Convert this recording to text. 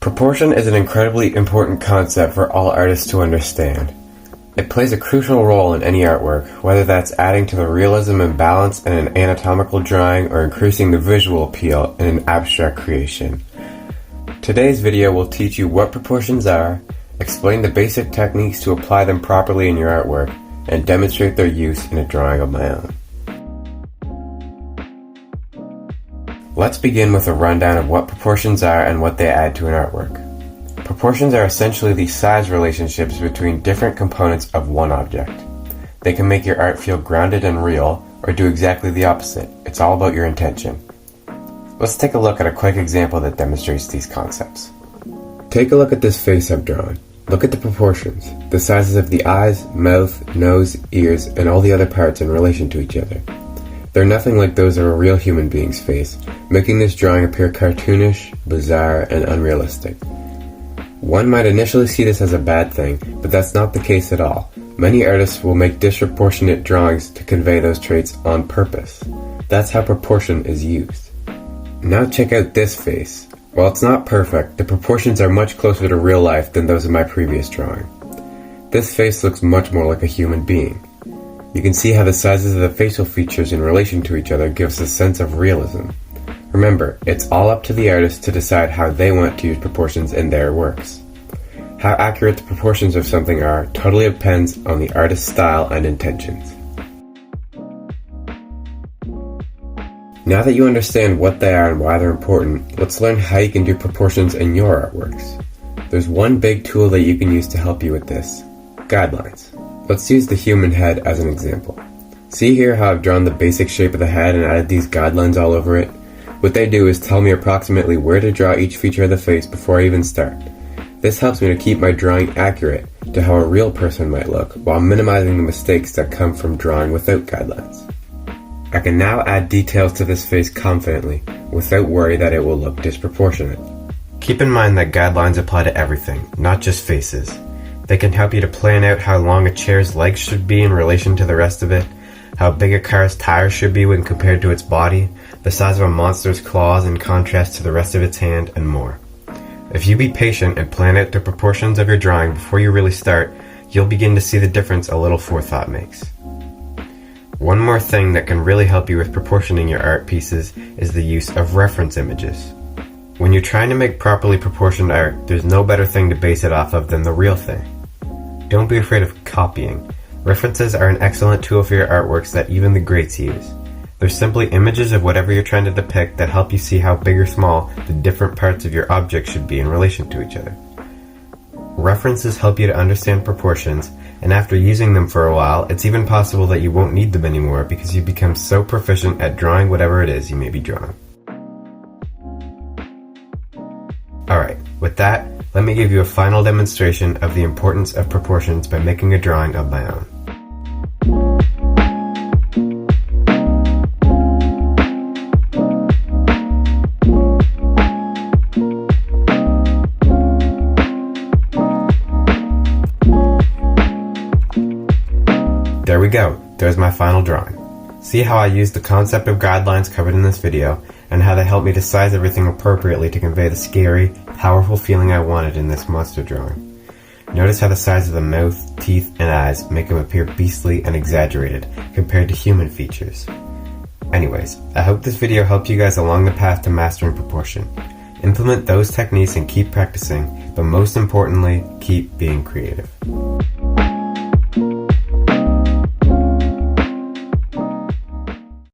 Proportion is an incredibly important concept for all artists to understand. It plays a crucial role in any artwork, whether that's adding to the realism and balance in an anatomical drawing or increasing the visual appeal in an abstract creation. Today's video will teach you what proportions are, explain the basic techniques to apply them properly in your artwork, and demonstrate their use in a drawing of my own. Let's begin with a rundown of what proportions are and what they add to an artwork. Proportions are essentially the size relationships between different components of one object. They can make your art feel grounded and real, or do exactly the opposite. It's all about your intention. Let's take a look at a quick example that demonstrates these concepts. Take a look at this face I've drawn. Look at the proportions, the sizes of the eyes, mouth, nose, ears, and all the other parts in relation to each other. They're nothing like those of a real human being's face, making this drawing appear cartoonish, bizarre, and unrealistic. One might initially see this as a bad thing, but that's not the case at all. Many artists will make disproportionate drawings to convey those traits on purpose. That's how proportion is used. Now check out this face. While it's not perfect, the proportions are much closer to real life than those of my previous drawing. This face looks much more like a human being. You can see how the sizes of the facial features in relation to each other gives a sense of realism. Remember, it's all up to the artist to decide how they want to use proportions in their works. How accurate the proportions of something are totally depends on the artist's style and intentions. Now that you understand what they are and why they're important, let's learn how you can do proportions in your artworks. There's one big tool that you can use to help you with this: guidelines. Let's use the human head as an example. See here how I've drawn the basic shape of the head and added these guidelines all over it? What they do is tell me approximately where to draw each feature of the face before I even start. This helps me to keep my drawing accurate to how a real person might look, while minimizing the mistakes that come from drawing without guidelines. I can now add details to this face confidently, without worry that it will look disproportionate. Keep in mind that guidelines apply to everything, not just faces. They can help you to plan out how long a chair's legs should be in relation to the rest of it, how big a car's tires should be when compared to its body, the size of a monster's claws in contrast to the rest of its hand, and more. If you be patient and plan out the proportions of your drawing before you really start, you'll begin to see the difference a little forethought makes. One more thing that can really help you with proportioning your art pieces is the use of reference images. When you're trying to make properly proportioned art, there's no better thing to base it off of than the real thing. Don't be afraid of copying. References are an excellent tool for your artworks that even the greats use. They're simply images of whatever you're trying to depict that help you see how big or small the different parts of your object should be in relation to each other. References help you to understand proportions, and after using them for a while, it's even possible that you won't need them anymore because you become so proficient at drawing whatever it is you may be drawing. Alright, with that, let me give you a final demonstration of the importance of proportions by making a drawing of my own. There we go, there's my final drawing. See how I used the concept of guidelines covered in this video, and how they helped me to size everything appropriately to convey the scary, powerful feeling I wanted in this monster drawing. Notice how the size of the mouth, teeth, and eyes make them appear beastly and exaggerated compared to human features. Anyways, I hope this video helped you guys along the path to mastering proportion. Implement those techniques and keep practicing, but most importantly, keep being creative.